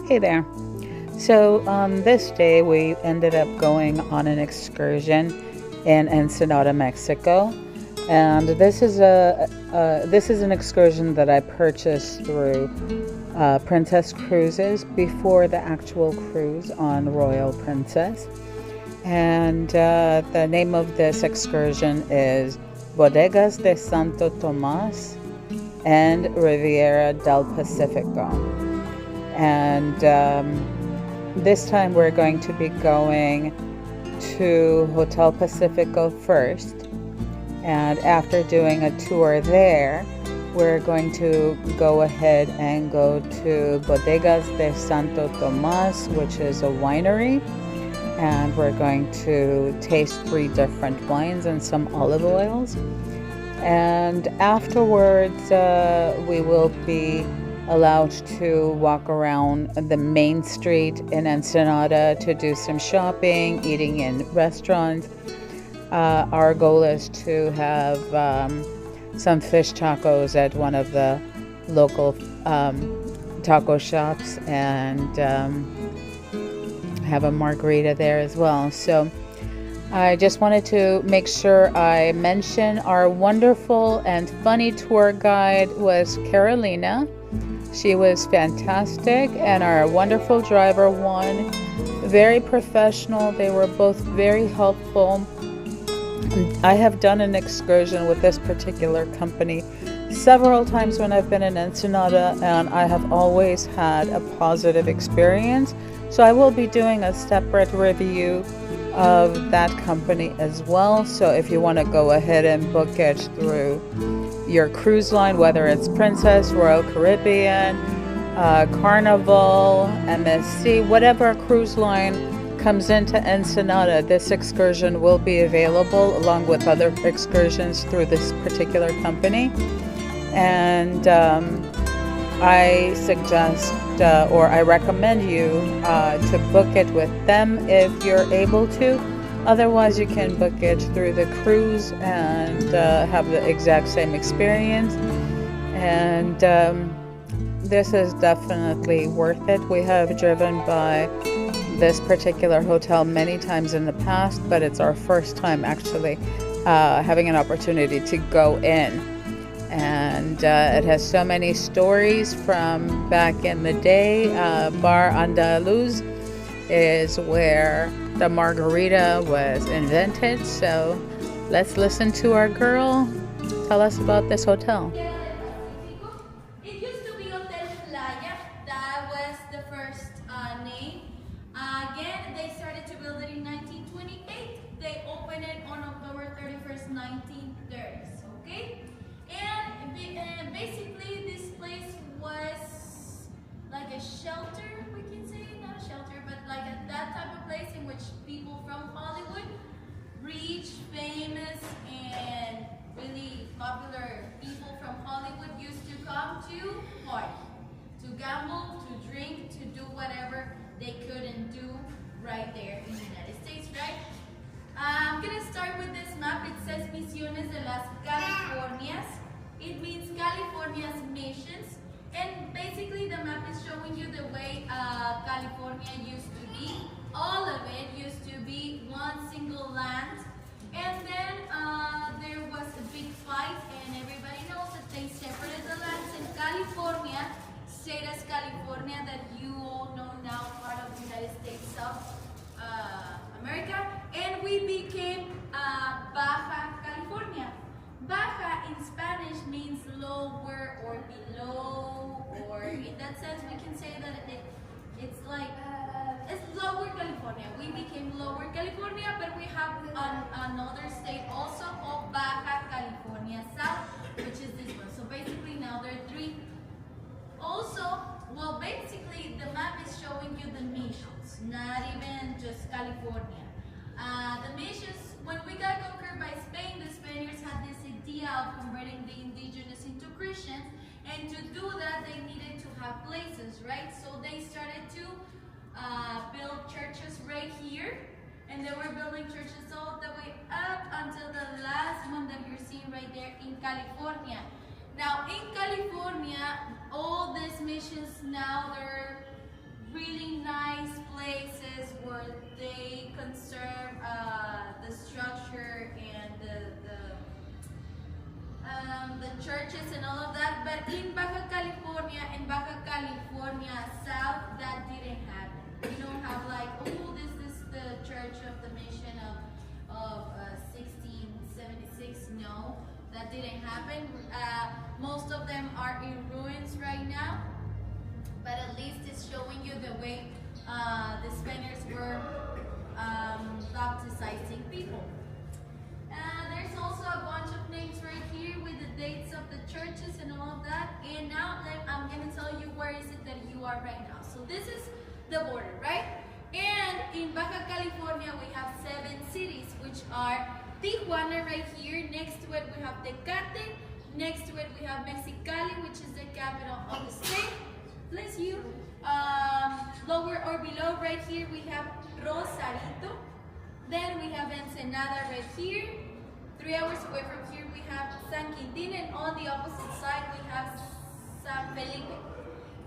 Hey there. So this day we ended up going on an excursion in Ensenada, Mexico, and this is an excursion that I purchased through Princess Cruises before the actual cruise on Royal Princess. And the name of this excursion is Bodegas de Santo Tomas and Riviera del Pacífico. And this time we're going to be going to Hotel Pacífico first. And after doing a tour there, we're going to go ahead and go to Bodegas de Santo Tomas, which is a winery. And we're going to taste 3 different wines and some olive oils. And afterwards, we will be allowed to walk around the main street in Ensenada to do some shopping, eating in restaurants. Our goal is to have some fish tacos at one of the local taco shops and have a margarita there as well. So I just wanted to make sure I mention our wonderful and funny tour guide was Carolina. She was fantastic, and our wonderful driver Juan, very professional. They were both very helpful. I have done an excursion with this particular company several times when I've been in Ensenada, and I have always had a positive experience. So I will be doing a separate review of that company as well. So if you want to go ahead and book it through your cruise line, whether it's Princess, Royal Caribbean, Carnival, MSC, whatever cruise line comes into Ensenada, this excursion will be available along with other excursions through this particular company. And I suggest or I recommend you to book it with them if you're able to. Otherwise, you can book it through the cruise and have the exact same experience. And this is definitely worth it. We have driven by this particular hotel many times in the past, but it's our first time actually having an opportunity to go in. And it has so many stories from back in the day. Bar Andaluz is where the margarita was invented. So let's listen to our girl tell us about this hotel. Pacífico. It used to be Hotel Playa. That was the first name. Again, they started to build it in 1928. They opened it on October 31st, 1930s. Okay? And basically, this place was like a shelter, we can say. Not a shelter, but like that type of place in which people from Hollywood, rich, famous, and really popular people from Hollywood used to come to party, to gamble, to drink, to do whatever they couldn't do right there in the United States, right? I'm gonna start with this map. It says Misiones de las Californias. It means California's missions. And basically the map is showing you the way California used to be. All of it used to be one single land. And then there was a big fight, and everybody knows that they separated the lands, and California stayed as California, that you all know now, part of the United States of America, and we became Baja California. Baja in Spanish means lower or below, or in that sense we can say that it's like it's Lower California. We became Lower California, but we have another state also called Baja California South, which is this one. So basically now there are 3. Also, well, basically the map is showing you the missions, not even just California. The missions, when we got conquered by Spain, the Spaniards had this idea of converting the indigenous into Christians, and to do that they needed to have places, right? So they started to build churches right here, and they were building churches all the way up until the last one that you're seeing right there in California. Now in California, all these missions now they're really really nice places where they conserve the structure and the churches and all of that. But in Baja California South, that didn't happen. We don't have like, oh, this is the Church of the Mission of 1676. No, that didn't happen. Most of them are in ruins right now, but at least it's showing you the way the Spaniards were baptizing people. There's also a bunch of names right here with the dates of the churches and all of that. And now I'm going to tell you where is it that you are right now. So this is the border, right? And in Baja California we have 7 cities, which are Tijuana right here. Next to it we have Tecate. Next to it we have Mexicali, which is the capital of the state. Bless you. Lower or below right here we have Rosarito. Then we have Ensenada right here. 3 hours away from here we have San Quintin, and on the opposite side we have San Felipe.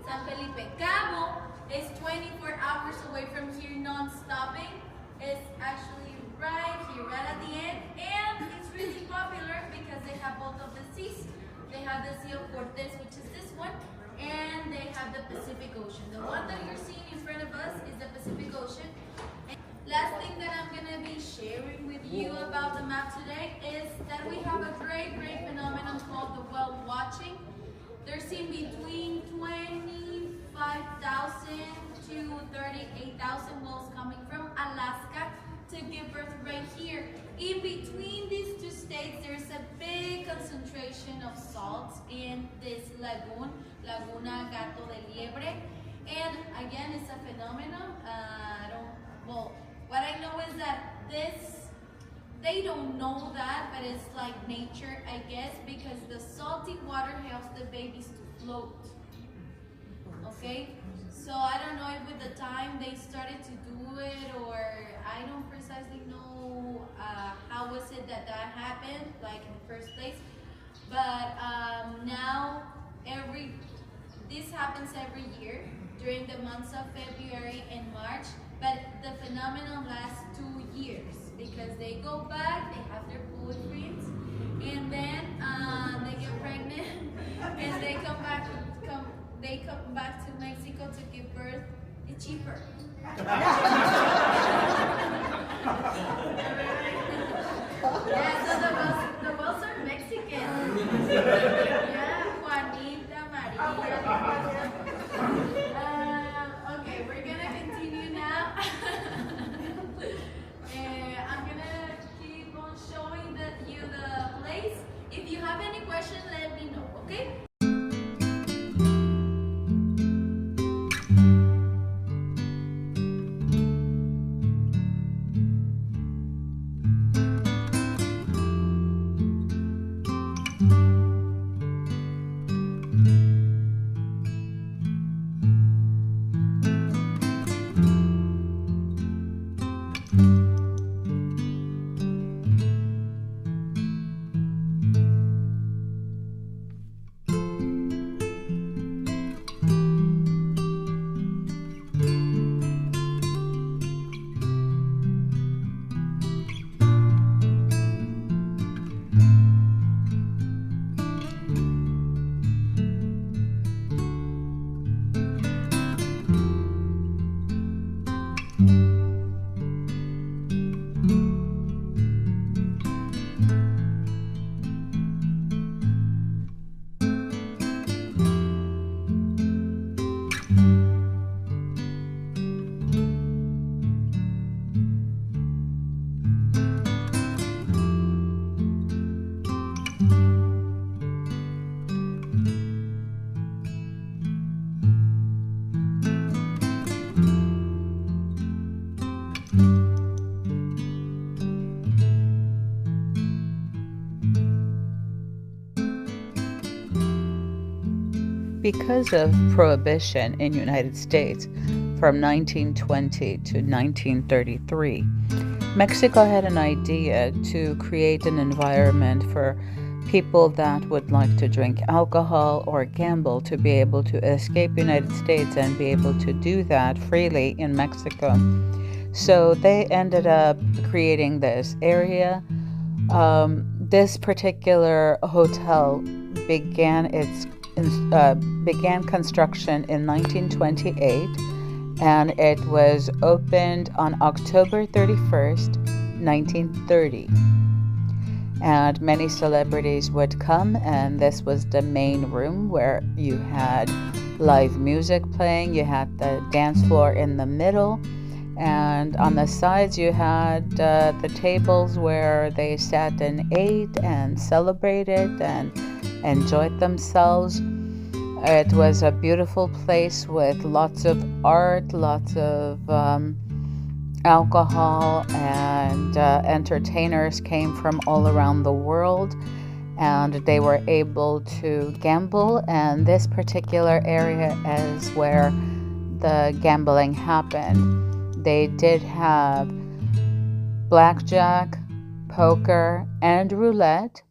San Felipe Cabo is 24 hours away from here non-stopping. It's actually right here, right at the end, and it's really popular because they have both of the seas. They have the Sea of Cortez, which is this one, and they have the Pacific Ocean. The one that you're seeing in front of us is the Pacific Ocean. Last thing that I'm going to be sharing with you about the map today is that we have a great phenomenon called the whale watching. There's in between 25,000 to 38,000 whales coming from Alaska to give birth right here. In between these two states, there's a big concentration of salts in this lagoon, Laguna Gato de Liebre. And again, it's a phenomenon. What I know is that they don't know that, but it's like nature, I guess, because the salty water helps the babies to float. Okay? So I don't know if with the time they started to do it, or I don't precisely know how was it that happened, like in the first place. But now this happens every year during the months of February and March. But the phenomenon lasts 2 years because they go back, they have their boyfriends, and then they get pregnant, and they come back to Mexico to give birth. It's cheaper. Yeah, so the whales are Mexican. Yeah, Juanita, Maria. Okay, we're gonna continue now. I'm gonna keep on showing you the place. If you have any questions, let me know, okay? Because of prohibition in the United States from 1920 to 1933, Mexico had an idea to create an environment for people that would like to drink alcohol or gamble to be able to escape United States and be able to do that freely in Mexico. So they ended up creating this area. This particular hotel began its began construction in 1928, and it was opened on October 31st, 1930. And many celebrities would come, and this was the main room where you had live music playing. You had the dance floor in the middle, and on the sides you had the tables where they sat and ate and celebrated and enjoyed themselves. It was a beautiful place with lots of art, lots of alcohol, and entertainers came from all around the world, and they were able to gamble. And this particular area is where the gambling happened. They did have blackjack, poker, and roulette.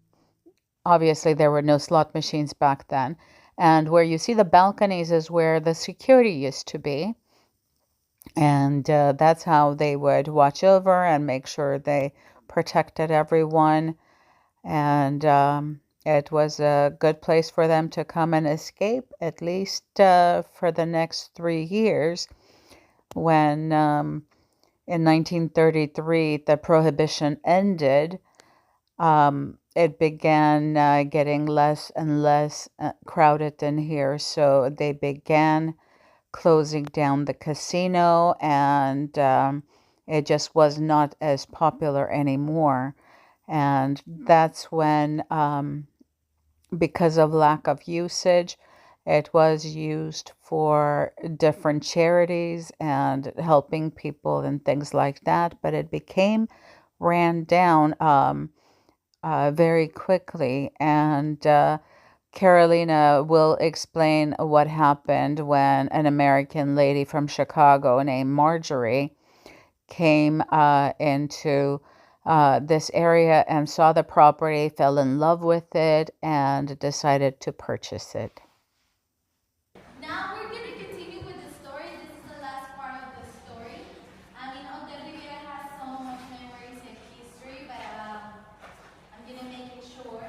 Obviously, there were no slot machines back then. And where you see the balconies is where the security used to be. And that's how they would watch over and make sure they protected everyone. And it was a good place for them to come and escape, at least for the next 3 years, when in 1933 the prohibition ended. It began getting less and less crowded in here, so they began closing down the casino, and it just was not as popular anymore. And that's when, because of lack of usage, it was used for different charities and helping people and things like that. But it became ran down very quickly. And Carolina will explain what happened when an American lady from Chicago named Marjorie came into this area and saw the property, fell in love with it, and decided to purchase it. Now we're going to continue with the story. This is the last part of the story. I mean, Hotel Riviera has so much memories and history, but I'm going to make it short.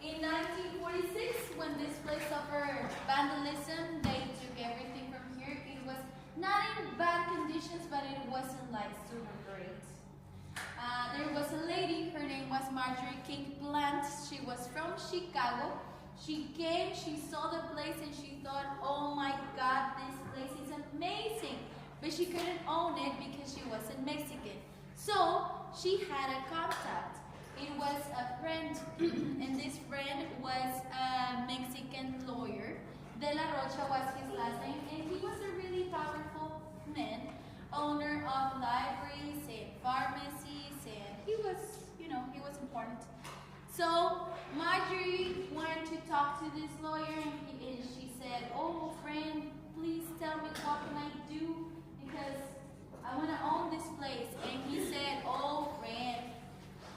In 1946, when this place suffered vandalism, they took everything from here. It was not in bad conditions, but it wasn't like super great. There was a lady, her name was Marjorie King Plant. She was from Chicago. She came, she saw the place, and she thought, oh my God, this place is amazing. But she couldn't own it because she wasn't Mexican. So she had a contact. It was a friend, and this friend was a Mexican lawyer. De la Rocha was his last name, and he was a really powerful man, owner of libraries and pharmacies, and he was, he was important. So Marjorie wanted to talk to this lawyer, and she said, oh friend, please tell me what can I do, because I want to own this place. And he said, oh friend,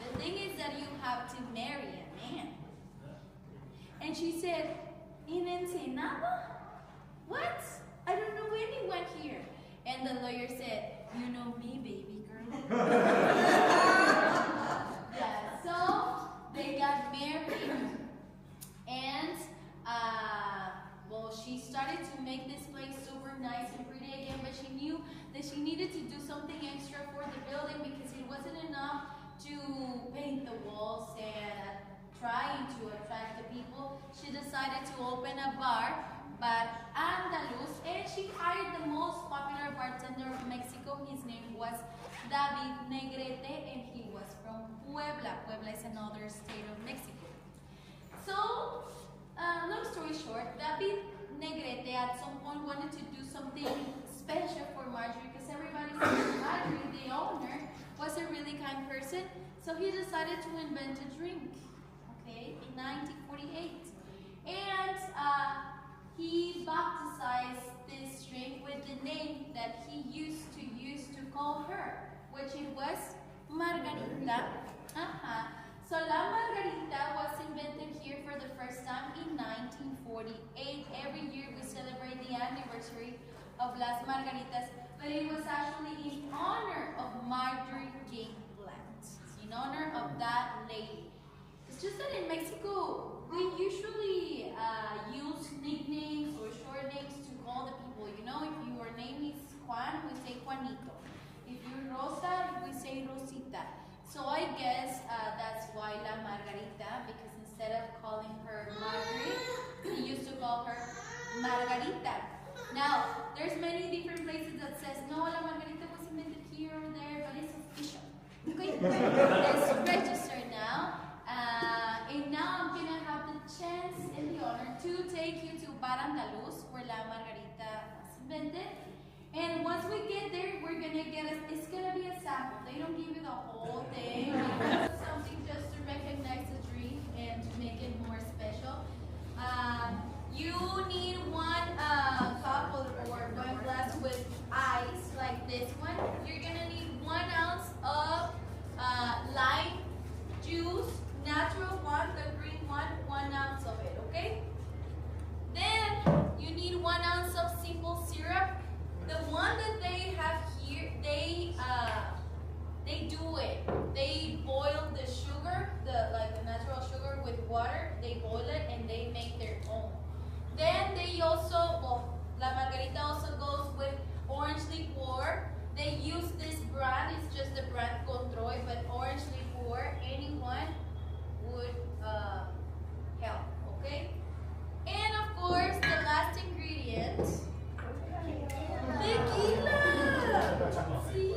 the thing is that you have to marry a man. And she said, in Ensenada? What? I don't know anyone here. And the lawyer said, you know me, baby girl. Yeah, so they got married. And, well, she started to make this place super nice and pretty again, but she knew that she needed to do something extra for the building because it wasn't enough to paint the walls and trying to attract the people. She decided to open a bar Andaluz, and she hired the most popular bartender of Mexico. His name was David Negrete, and he was from Puebla. Puebla is another state of Mexico. So, long story short, David Negrete at some point wanted to do something special for Marjorie because everybody said Marjorie, the owner, was a really kind person. So he decided to invent a drink, okay, in 1948. And he baptized this drink with the name that he used to call her, which it was Margarita. So La Margarita was invented here for the first time in 1948. Every year we celebrate the anniversary of Las Margaritas, but it was actually in honor of Marjorie King Plant, in honor of that lady. It's just that in Mexico, we usually use nicknames or short names to call the people. You know, if your name is Juan, we say Juanito. If you're Rosa, we say Rosita. So I guess that's why La Margarita, because instead of calling her Marjorie, we used to call her Margarita. Now, there's many different places that says, no, La Margarita was invented here or there, but it's official. Okay, it's registered now. And now I'm gonna have the chance and the honor to take you to Bar Andaluz, where La Margarita was invented. And once we get there, we're gonna it's gonna be a sample. They don't give you the whole thing. Something just to recognize the drink and to make it more special. You need one cup or one glass with ice, like this one. You're gonna need 1 ounce of lime juice, natural one, the green one, 1 ounce of it, okay? Then you need 1 ounce of simple syrup. The one that they have here, they do it. They boil the sugar, like the natural sugar with water. They boil it and they make their own. Then they also, La Margarita also goes with orange liqueur. They use this brand. It's just the brand Control, but orange liqueur, anyone would help. Okay. And of course, the last ingredient. Tequila! See?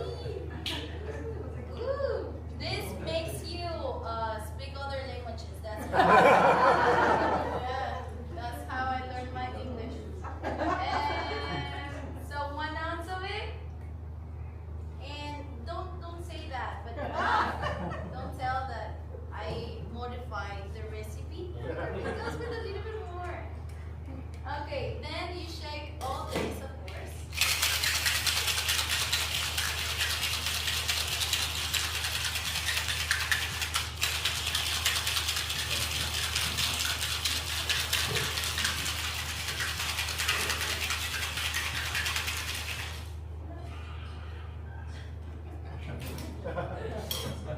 Ooh, this makes you speak other languages. That's yeah, that's how I learned my English. And so 1 ounce of it. And don't say that, but don't tell that I modified the recipe. It goes with a little bit more. Okay, then you shake all this, of course.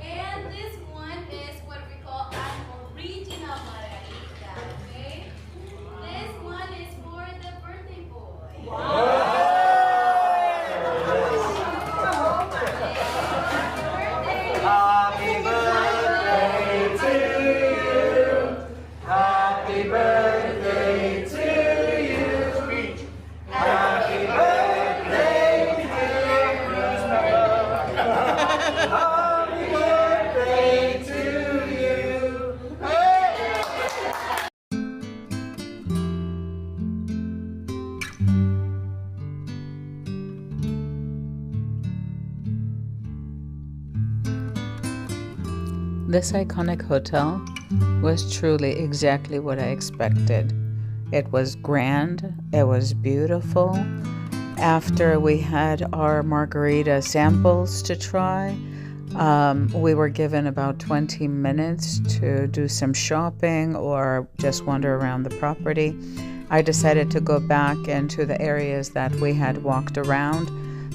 And this one is what we call an original margarita, okay? This one is for the birthday boy. Wow. Happy birthday to you. Happy birthday to you. Happy birthday, dear Christmas. Happy birthday to you. This iconic hotel was truly exactly what I expected. It was grand, it was beautiful. After we had our margarita samples to try, we were given about 20 minutes to do some shopping or just wander around the property. I decided to go back into the areas that we had walked around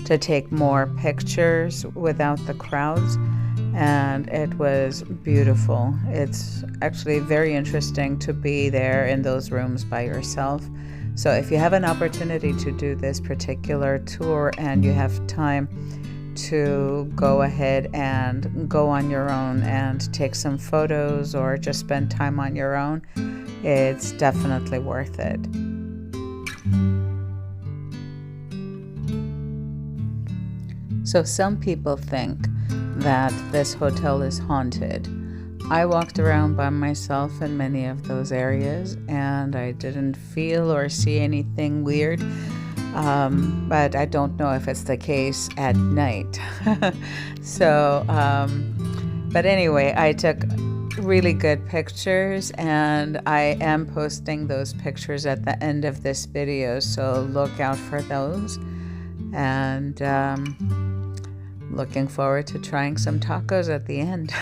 to take more pictures without the crowds. And it was beautiful. It's actually very interesting to be there in those rooms by yourself. So if you have an opportunity to do this particular tour and you have time to go ahead and go on your own and take some photos or just spend time on your own, it's definitely worth it. So some people think that this hotel is haunted. I walked around by myself in many of those areas and I didn't feel or see anything weird, but I don't know if it's the case at night. But anyway, I took really good pictures and I am posting those pictures at the end of this video, so look out for those. And looking forward to trying some tacos at the end.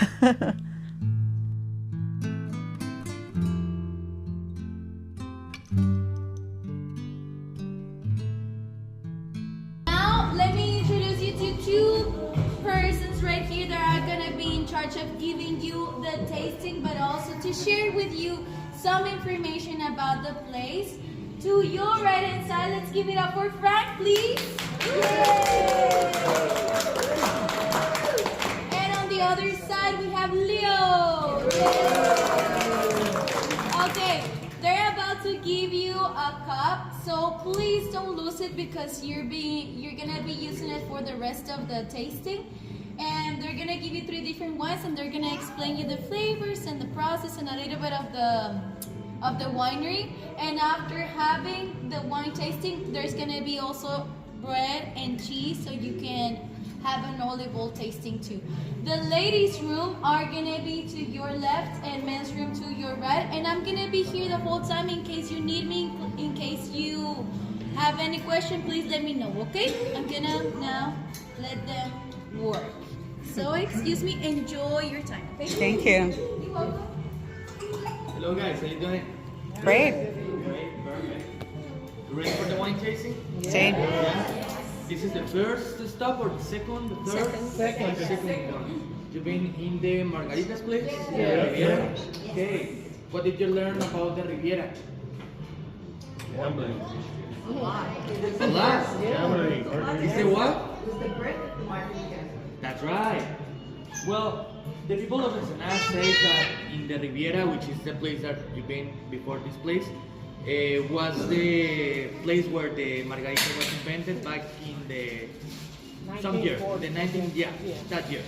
charge of giving you the tasting, but also to share with you some information about the place. To your right hand side, let's give it up for Frank, please. Yay! And on the other side, we have Leo. Yay! Okay, they're about to give you a cup, so please don't lose it because you're gonna be using it for the rest of the tasting. And they're gonna give you 3 different wines, and they're gonna explain you the flavors and the process and a little bit of the winery. And after having the wine tasting, there's gonna be also bread and cheese, so you can have an olive oil tasting too. The ladies' room are gonna be to your left and men's room to your right. And I'm gonna be here the whole time in case you need me, in case you have any question, please let me know, okay? I'm gonna now let them work. So excuse me, enjoy your time, okay? Thank you. You're welcome. Hello guys, how you doing? Great. Great, perfect. You ready for the wine tasting? See? Yeah. This is the first stop or the second, the third? Second. Second one. You've been in the Margaritas place? Yeah. Riviera? Okay. What did you learn about the Riviera? Gambling. A lot. Gambling. Is the what? That's right. Well, the people of Ensenada say that in the Riviera, which is the place that you've been before this place, was the place where the margarita was invented back in the some year, the 19 that year.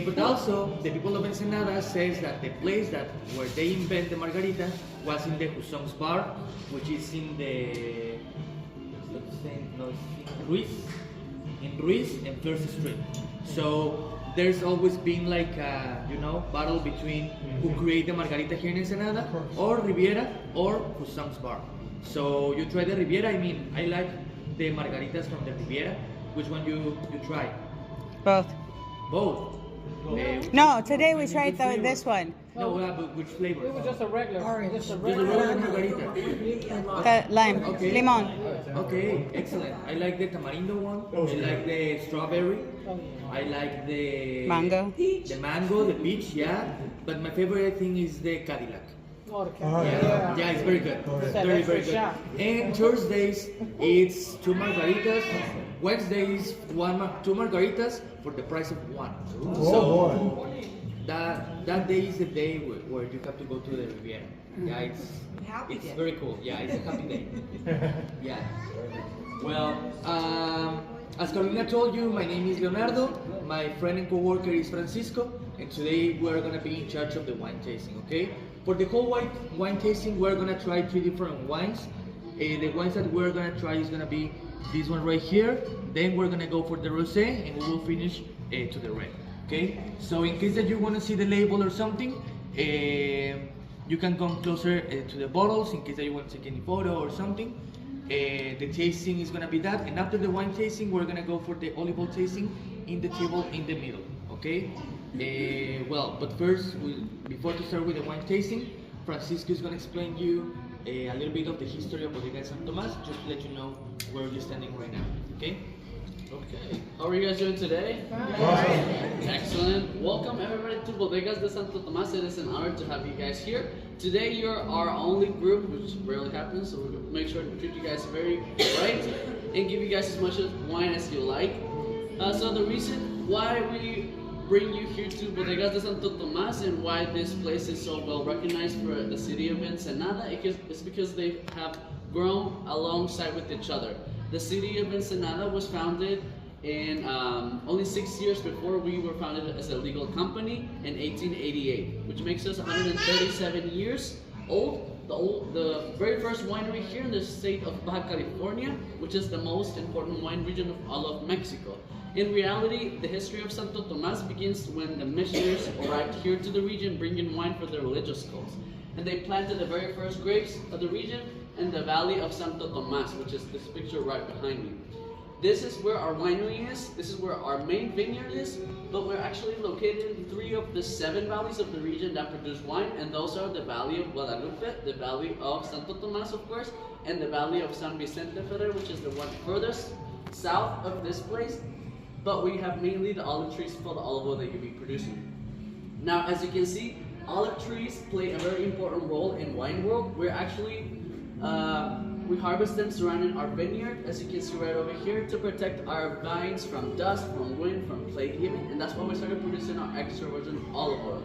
But also, the people of Ensenada says that the place that where they invent the margarita was in the Husong's bar, which is in the Ruiz and First Street. So there's always been like a, battle between who create the margarita here in Ensenada, or Riviera, or Husong's bar. So you try the Riviera. I mean, I like the margaritas from the Riviera. Which one you try? Both. Both. No, today we tried this one. No, but which flavor? It was just a regular orange. Just a Just a regular margarita. The lime. Okay. Limon. Okay, excellent. I like the tamarindo one. I like the strawberry. I like the Mango. The mango, the peach, yeah. But my favorite thing is the Cadillac. Yeah, it's very good. Very, very good. And Thursdays, it's 2 margaritas. Wednesdays, 2 margaritas for the price of 1. So that day is the day where you have to go to the Riviera. Yeah, it's very cool. Yeah, it's a happy day. Yeah. Well, as Carolina told you, my name is Leonardo. My friend and co-worker is Francisco, and today we're gonna be in charge of the wine tasting. Okay? For the whole wine tasting, we're gonna try 3 different wines. The wines that we're gonna try is gonna be this one right here. Then we're gonna go for the rosé, and we will finish to the red. Okay? So in case that you wanna see the label or something, you can come closer to the bottles in case that you want to take any photo or something. The tasting is gonna be that, and after the wine tasting, we're gonna go for the olive oil tasting in the table in the middle. Okay? Well, but first, before to start with the wine tasting, Francisco is gonna explain you a little bit of the history of Bodegas Santo Tomas, just to let you know where you're standing right now. Okay? Okay, how are you guys doing today? Excellent. Welcome everybody to Bodegas de Santo Tomas. It is an honor to have you guys here. Today you're our only group, which rarely happens, so we'll make sure to treat you guys very right and give you guys as much wine as you like. So the reason why we bring you here to Bodegas de Santo Tomas and why this place is so well recognized for the city of Ensenada is because they have grown alongside with each other. The city of Ensenada was founded in only 6 years before we were founded as a legal company in 1888, which makes us 137 years old. The very first winery here in the state of Baja California, which is the most important wine region of all of Mexico. In reality, the history of Santo Tomas begins when the missionaries arrived here to the region bringing wine for their religious cults. And they planted the very first grapes of the region in the valley of Santo Tomas, which is this picture right behind me. This is where our winery is, this is where our main vineyard is, but we're actually located in 3 of the 7 valleys of the region that produce wine, and those are the Valley of Guadalupe, the Valley of Santo Tomas, of course, and the Valley of San Vicente Ferrer, which is the one furthest south of this place, but we have mainly the olive trees for the olive oil that you'll be producing. Now, as you can see, olive trees play a very important role in wine world. We're actually we harvest them surrounding our vineyard, as you can see right over here, to protect our vines from dust, from wind, from plague even, and that's why we started producing our extra virgin olive oil.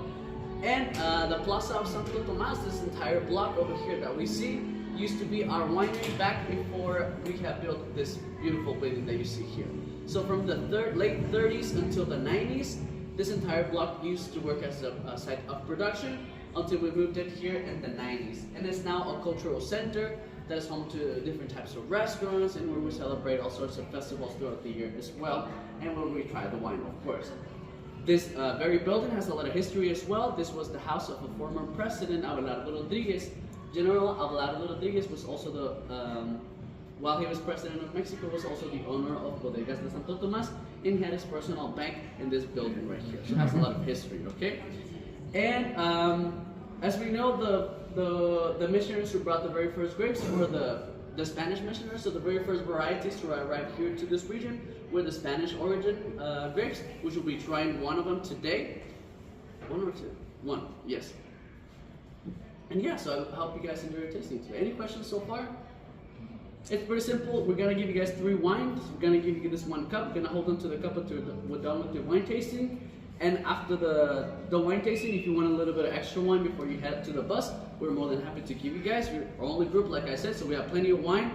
And the Plaza of Santo Tomas, this entire block over here that we see, used to be our winery back before we have built this beautiful building that you see here. So from the late 30s until the 90s, this entire block used to work as a site of production until we moved it here in the 90s. And it's now a cultural center that is home to different types of restaurants and where we celebrate all sorts of festivals throughout the year as well, and where we try the wine, of course. This very building has a lot of history as well. This was the house of a former president, Abelardo Rodriguez. General Abelardo Rodriguez was also the, while he was president of Mexico, was also the owner of Bodegas de Santo Tomas, and he had his personal bank in this building right here. So it has a lot of history, okay? And as we know, the missionaries who brought the very first grapes were the Spanish missionaries. So the very first varieties to arrive here to this region were the Spanish origin grapes, which we'll be trying one of them today. One or two? One, yes. And yeah, so I hope you guys enjoy your tasting today. Any questions so far? It's pretty simple. We're gonna give you guys 3 wines. We're gonna give you this 1 cup. We're gonna hold them to the cup until we're done with the wine tasting. And after the wine tasting, if you want a little bit of extra wine before you head to the bus, we're more than happy to give you guys. We're our only group, like I said, so we have plenty of wine.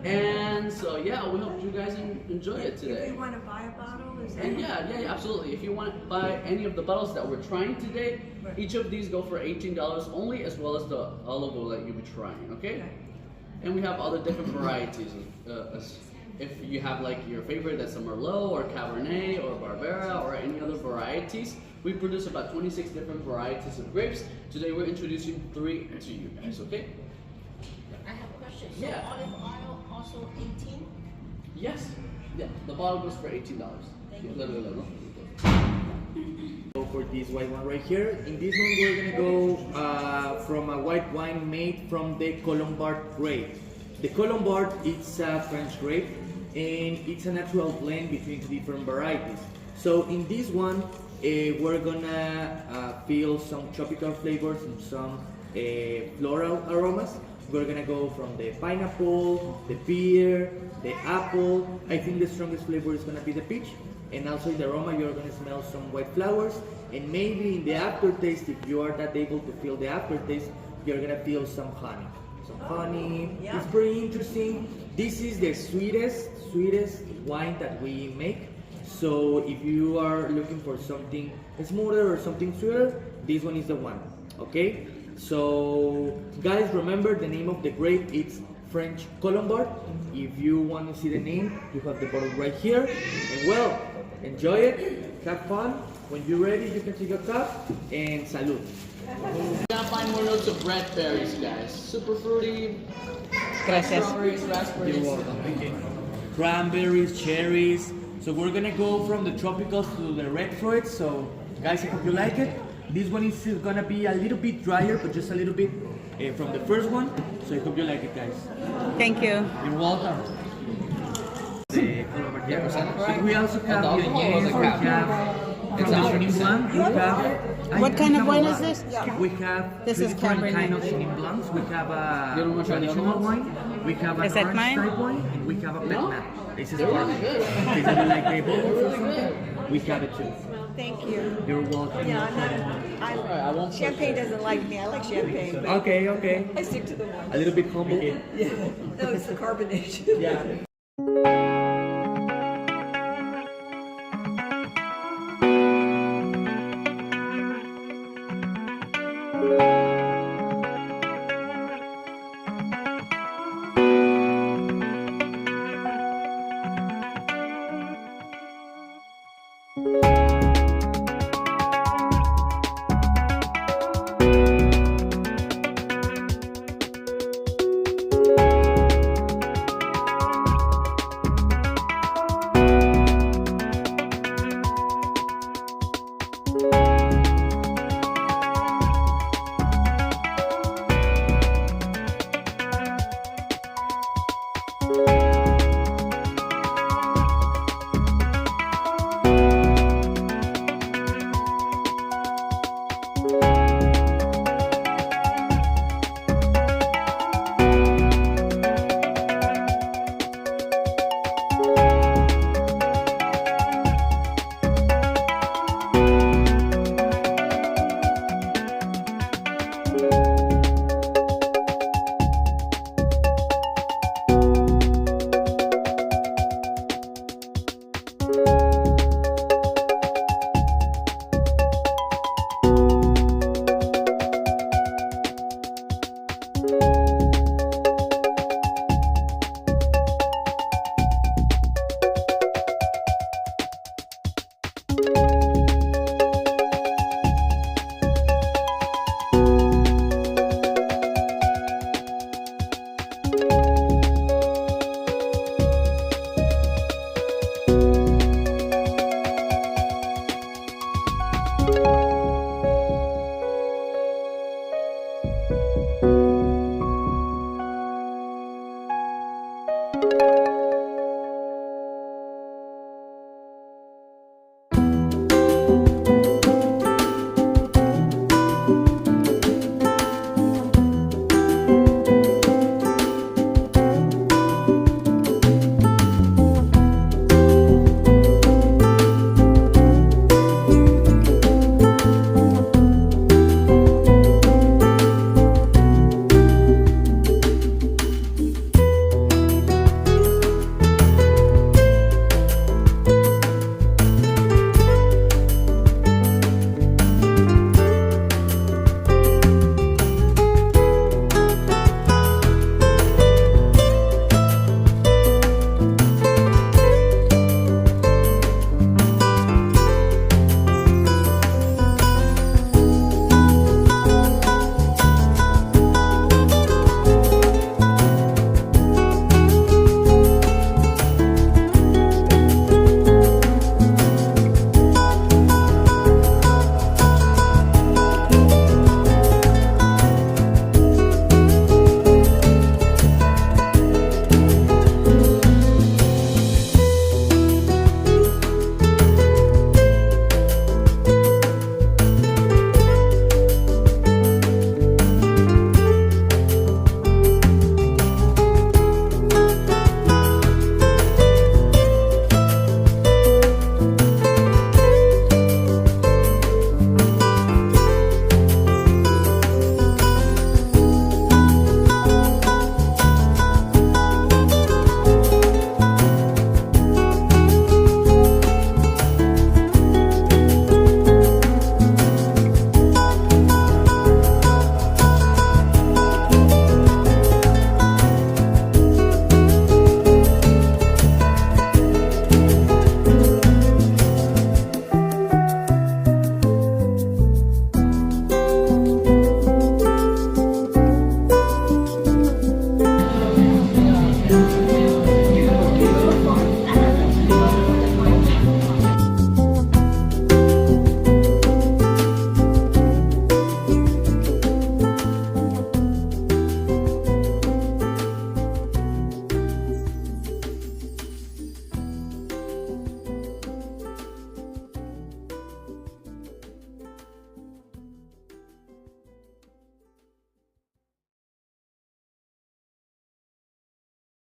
And so yeah, we hope you guys enjoy it today. If you want to buy a bottle, is that? And yeah, absolutely. If you want to buy any of the bottles that we're trying today, each of these go for $18 only, as well as the olive oil that you'll be trying, okay? And we have other different varieties. If you have like your favorite, that's a Merlot or Cabernet or Barbera or any other varieties, we produce about 26 different varieties of grapes. Today we're introducing 3 to you guys, okay? I have a question. So Yeah. olive oil also 18? Yes. Yeah, the bottle goes for $18. Thank you. Go for this white one right here. In this one, we're gonna go from a white wine made from the Colombard grape. The Colombard, it's a French grape, and it's a natural blend between 2 different varieties. So in this one, we're gonna feel some tropical flavors and some floral aromas. We're gonna go from the pineapple, the pear, the apple. I think the strongest flavor is gonna be the peach. And also in the aroma, you're gonna smell some white flowers. And maybe in the aftertaste, if you are not able to feel the aftertaste, you're gonna feel some honey. Some honey. Yeah. It's pretty interesting. This is the sweetest wine that we make. So if you are looking for something smoother or something sweeter, this one is the one. Okay? So guys, remember the name of the grape, it's French Colombard. If you want to see the name, you have the bottle right here. And well, enjoy it, have fun. When you're ready, you can take a cup and salud. We're gonna find more notes of red berries, guys. Super fruity, Gracias. strawberries, raspberries. You're welcome. Cranberries, cherries. So we're gonna go from the tropicals to the red fruits. So guys, I hope you like it. This one is gonna be a little bit drier, but just a little bit from the first one. So I hope you like it, guys. Thank you. You're welcome. We also have the alcohol Viognier, was a we cap. have It's from the out. Chenin Blanc, we have... What kind of wine is a lot. this? We have This 3 is different Cabernet. kind of Chenin Blancs. We have You don't a want to try the other traditional ones? wine, we have an Is that orange mine? type wine, and we have a No? Petnat. This is They're really perfect. good. In case you like the bubbles or Really something, good. we have it too. Thank you. You're welcome. Yeah, I'm not, I won't champagne doesn't like me. I like champagne, but Okay. I stick to the A wine. little bit humble. No, it's the carbonation. Yeah.